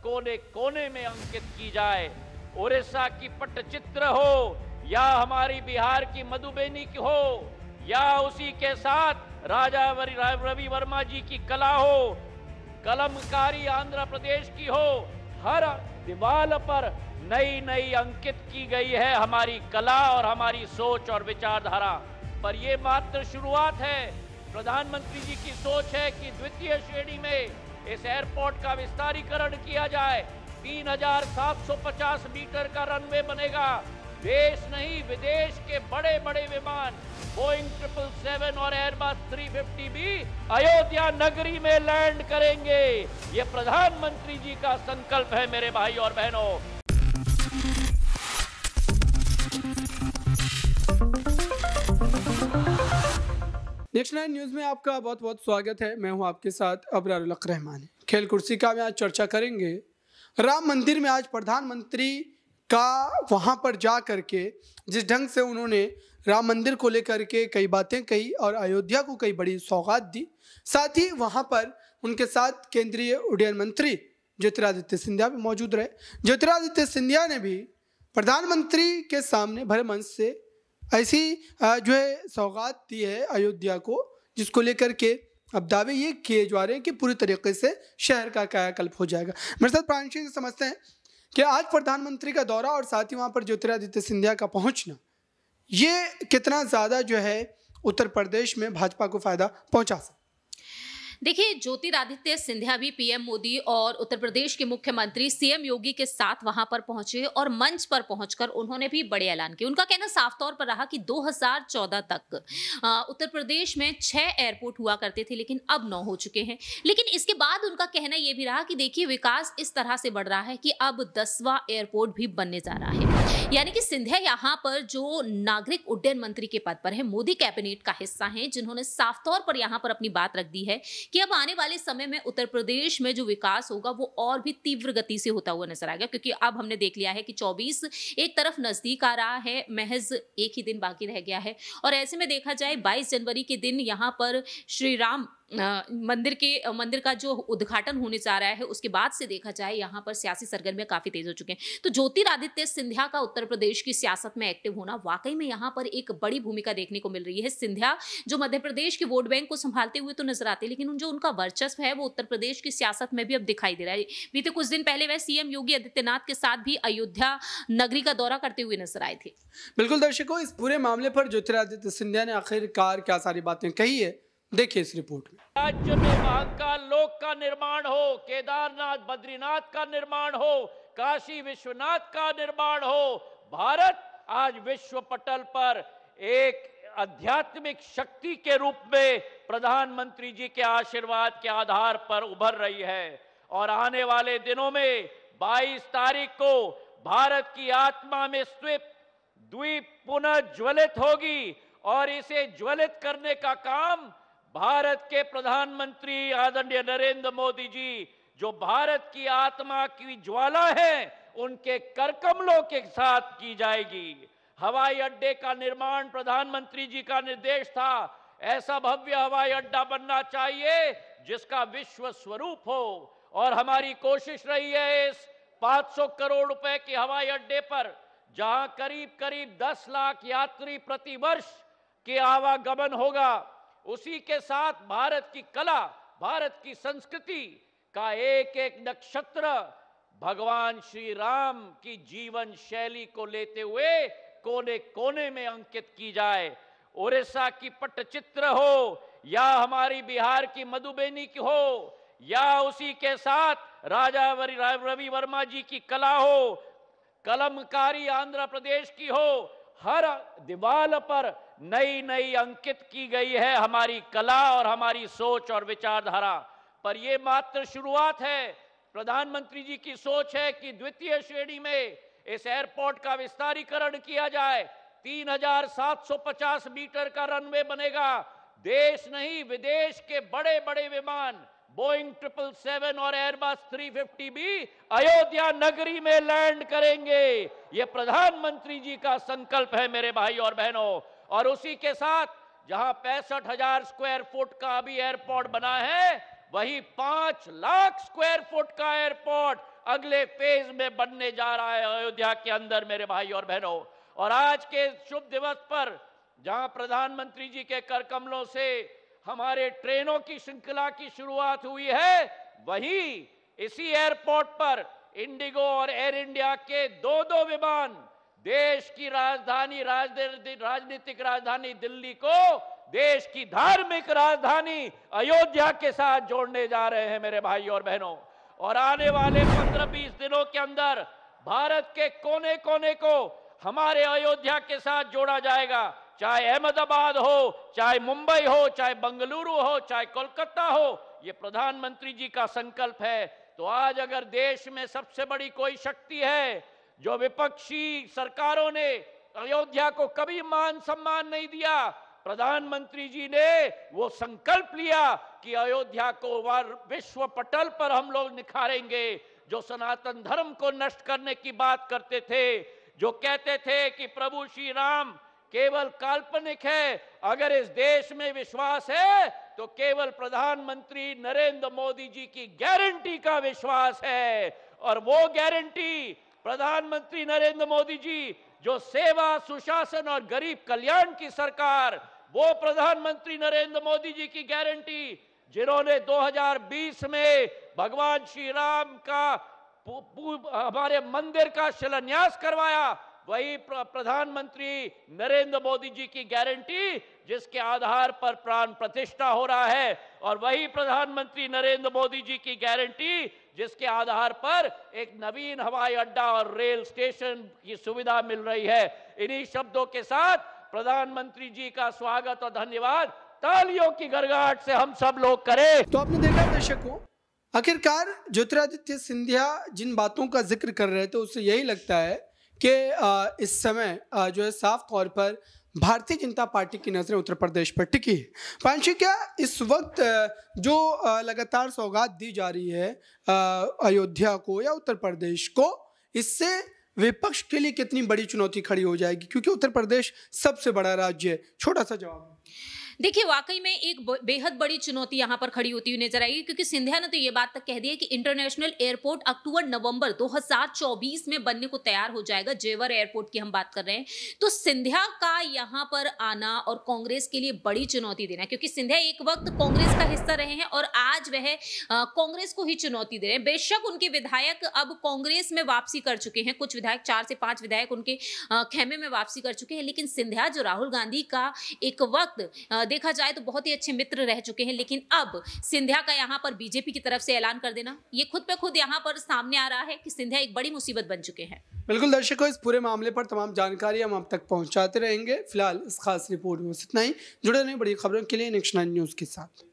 कोने कोने में अंकित की जाए। उड़ीसा की पट्टचित्र हो या हमारी बिहार की मधुबनी की हो या उसी के साथ राजा रवि वर्मा जी की कला हो, कलमकारी आंध्र प्रदेश की हो, हर दीवार पर नई नई अंकित की गई है हमारी कला और हमारी सोच और विचारधारा। पर ये मात्र शुरुआत है। प्रधानमंत्री जी की सोच है कि द्वितीय श्रेणी में इस एयरपोर्ट का विस्तारीकरण किया जाए। 3750 मीटर का रनवे बनेगा। देश नहीं विदेश के बड़े बड़े विमान बोइंग 777 और एयरबस 350 भी अयोध्या नगरी में लैंड करेंगे। ये प्रधानमंत्री जी का संकल्प है मेरे भाई और बहनों। नेक्स्ट 9 न्यूज़ में आपका बहुत बहुत स्वागत है। मैं हूं आपके साथ अबरारुल हक रहमान। खेल कुर्सी का में आज चर्चा करेंगे। राम मंदिर में आज प्रधानमंत्री का वहां पर जा करके जिस ढंग से उन्होंने राम मंदिर को लेकर के कई बातें कही और अयोध्या को कई बड़ी सौगात दी। साथ ही वहां पर उनके साथ केंद्रीय उड्डयन मंत्री ज्योतिरादित्य सिंधिया भी मौजूद रहे। ज्योतिरादित्य सिंधिया ने भी प्रधानमंत्री के सामने भरे मंच से ऐसी जो है सौगात दी है अयोध्या को, जिसको लेकर के अब दावे ये किए जा रहे हैं कि पूरी तरीके से शहर का कायाकल्प हो जाएगा। मेरे साथ प्रांशी से समझते हैं कि आज प्रधानमंत्री का दौरा और साथ ही वहाँ पर ज्योतिरादित्य सिंधिया का पहुँचना ये कितना ज़्यादा जो है उत्तर प्रदेश में भाजपा को फ़ायदा पहुँचा सकता है। देखिए, ज्योतिरादित्य सिंधिया भी पीएम मोदी और उत्तर प्रदेश के मुख्यमंत्री सीएम योगी के साथ वहां पर पहुंचे और मंच पर पहुंचकर उन्होंने भी बड़े ऐलान किए। उनका कहना साफ तौर पर रहा कि 2014 तक उत्तर प्रदेश में 6 एयरपोर्ट हुआ करते थे, लेकिन अब 9 हो चुके हैं। लेकिन इसके बाद उनका कहना यह भी रहा कि देखिए, विकास इस तरह से बढ़ रहा है कि अब 10वां एयरपोर्ट भी बनने जा रहा है। यानी कि सिंधिया यहाँ पर जो नागरिक उड्डयन मंत्री के पद पर है, मोदी कैबिनेट का हिस्सा हैं, जिन्होंने साफ तौर पर यहाँ पर अपनी बात रख दी है कि अब आने वाले समय में उत्तर प्रदेश में जो विकास होगा वो और भी तीव्र गति से होता हुआ नजर आएगा। क्योंकि अब हमने देख लिया है कि 24 एक तरफ नजदीक आ रहा है, महज एक ही दिन बाकी रह गया है। और ऐसे में देखा जाए 22 जनवरी के दिन यहाँ पर श्री राम मंदिर का जो उद्घाटन होने जा रहा है, उसके बाद से देखा जाए यहाँ पर सियासी सरगर्मियां काफी तेज हो चुके हैं। तो ज्योतिरादित्य सिंधिया का उत्तर प्रदेश की सियासत में एक्टिव होना वाकई में यहाँ पर एक बड़ी भूमिका देखने को मिल रही है। सिंधिया जो मध्य प्रदेश के वोट बैंक को संभालते हुए तो नजर आते हैं, लेकिन जो उनका वर्चस्व है वो उत्तर प्रदेश की सियासत में भी अब दिखाई दे रहा है। बीते कुछ दिन पहले वह सीएम योगी आदित्यनाथ के साथ भी अयोध्या नगरी का दौरा करते हुए नजर आए थे। बिल्कुल दर्शकों, इस पूरे मामले पर ज्योतिरादित्य सिंधिया ने आखिरकार क्या सारी बातें कही है, देखिए इस रिपोर्ट में। राज्य में महाकाल लोक का निर्माण हो, केदारनाथ बद्रीनाथ का निर्माण हो, काशी विश्वनाथ का निर्माण हो, भारत आज विश्व पटल पर एक आध्यात्मिक शक्ति के रूप में प्रधानमंत्री जी के आशीर्वाद के आधार पर उभर रही है। और आने वाले दिनों में 22 तारीख को भारत की आत्मा में द्वीप पुनः ज्वलित होगी और इसे ज्वलित करने का काम भारत के प्रधानमंत्री आदरणीय नरेंद्र मोदी जी, जो भारत की आत्मा की ज्वाला है, उनके करकमलों के साथ की जाएगी। हवाई अड्डे का निर्माण प्रधानमंत्री जी का निर्देश था। ऐसा भव्य हवाई अड्डा बनना चाहिए जिसका विश्व स्वरूप हो। और हमारी कोशिश रही है इस 500 करोड़ रुपए के हवाई अड्डे पर, जहां करीब करीब 10 लाख यात्री प्रति वर्ष के आवागमन होगा, उसी के साथ भारत की कला, भारत की संस्कृति का एक एक नक्षत्र भगवान श्री राम की जीवन शैली को लेते हुए कोने कोने में अंकित की जाए। उड़ीसा की पट्टचित्र हो या हमारी बिहार की मधुबनी की हो या उसी के साथ राजा रवि वर्मा जी की कला हो, कलमकारी आंध्र प्रदेश की हो, हर दीवार पर नई नई अंकित की गई है हमारी कला और हमारी सोच और विचारधारा। पर यह मात्र शुरुआत है। प्रधानमंत्री जी की सोच है कि द्वितीय श्रेणी में इस एयरपोर्ट का विस्तारीकरण किया जाए। 3750 मीटर का रनवे बनेगा। देश नहीं विदेश के बड़े बड़े विमान बोइंग 777 और एयरबस 350 भी अयोध्या नगरी में लैंड करेंगे। यह प्रधानमंत्री जी का संकल्प है मेरे भाई और बहनों। और उसी के साथ जहां 65,000 स्क्वायर फुट का अभी एयरपोर्ट बना है, वही 5 लाख स्क्वायर फुट का एयरपोर्ट अगले फेज में बनने जा रहा है अयोध्या के अंदर मेरे भाई और बहनों। और आज के शुभ दिवस पर जहां प्रधानमंत्री जी के कर कमलों से हमारे ट्रेनों की श्रृंखला की शुरुआत हुई है, वहीं इसी एयरपोर्ट पर इंडिगो और एयर इंडिया के दो विमान देश की राजधानी राजनीतिक राजधानी दिल्ली को देश की धार्मिक राजधानी अयोध्या के साथ जोड़ने जा रहे हैं मेरे भाई और बहनों। और आने वाले 15-20 दिनों के अंदर भारत के कोने कोने को हमारे अयोध्या के साथ जोड़ा जाएगा, चाहे अहमदाबाद हो, चाहे मुंबई हो, चाहे बेंगलुरु हो, चाहे कोलकाता हो। ये प्रधानमंत्री जी का संकल्प है। तो आज अगर देश में सबसे बड़ी कोई शक्ति है, जो विपक्षी सरकारों ने अयोध्या को कभी मान सम्मान नहीं दिया, प्रधानमंत्री जी ने वो संकल्प लिया कि अयोध्या को विश्व पटल पर हम लोग निखारेंगे। जो सनातन धर्म को नष्ट करने की बात करते थे, जो कहते थे कि प्रभु श्री राम केवल काल्पनिक है, अगर इस देश में विश्वास है तो केवल प्रधानमंत्री नरेंद्र मोदी जी की गारंटी का विश्वास है। और वो गारंटी प्रधानमंत्री नरेंद्र मोदी जी, जो सेवा, सुशासन और गरीब कल्याण की सरकार, वो प्रधानमंत्री नरेंद्र मोदी जी की गारंटी, जिन्होंने 2020 में भगवान श्री राम का हमारे मंदिर का शिलान्यास करवाया, वही प्रधानमंत्री नरेंद्र मोदी जी की गारंटी, जिसके आधार पर प्राण प्रतिष्ठा हो रहा है, और वही प्रधानमंत्री नरेंद्र मोदी जी की गारंटी, जिसके आधार पर एक नवीन हवाई अड्डा और रेल स्टेशन की सुविधा मिल रही है। इन्हीं शब्दों के साथ प्रधानमंत्री जी का स्वागत और धन्यवाद तालियों की गड़गड़ाहट से हम सब लोग करें। तो आपने देखा दर्शकों, आखिरकार ज्योतिरादित्य सिंधिया जिन बातों का जिक्र कर रहे थे उससे यही लगता है कि इस समय जो है साफ तौर पर भारतीय जनता पार्टी की नजरें उत्तर प्रदेश पर टिकी है। पांशी, क्या इस वक्त जो लगातार सौगात दी जा रही है अयोध्या को या उत्तर प्रदेश को, इससे विपक्ष के लिए कितनी बड़ी चुनौती खड़ी हो जाएगी, क्योंकि उत्तर प्रदेश सबसे बड़ा राज्य है? छोटा सा जवाब। देखिए, वाकई में एक बेहद बड़ी चुनौती यहाँ पर खड़ी होती हुई नजर आएगी, क्योंकि सिंधिया ने तो ये बात तक कह दी है कि इंटरनेशनल एयरपोर्ट अक्टूबर-नवंबर 2024 में बनने को तैयार हो जाएगा। जेवर एयरपोर्ट की हम बात कर रहे हैं। तो सिंधिया का यहाँ पर आना और कांग्रेस के लिए बड़ी चुनौती देना, क्योंकि सिंधिया एक वक्त कांग्रेस का हिस्सा रहे हैं और आज वह कांग्रेस को ही चुनौती दे रहे हैं। बेशक उनके विधायक अब कांग्रेस में वापसी कर चुके हैं, कुछ विधायक 4 से 5 विधायक उनके खेमे में वापसी कर चुके हैं, लेकिन सिंधिया जो राहुल गांधी का एक वक्त देखा जाए तो बहुत ही अच्छे मित्र रह चुके हैं, लेकिन अब सिंधिया का यहां पर बीजेपी की तरफ से ऐलान कर देना, ये खुद पे खुद यहां पर सामने आ रहा है कि सिंधिया एक बड़ी मुसीबत बन चुके हैं। बिल्कुल दर्शकों, इस पूरे मामले पर तमाम जानकारी हम आप तक पहुंचाते रहेंगे। फिलहाल इस खास रिपोर्ट में बस इतना ही। जुड़े रहिए बड़ी खबरों के लिए नेक्स्ट 9 न्यूज के साथ।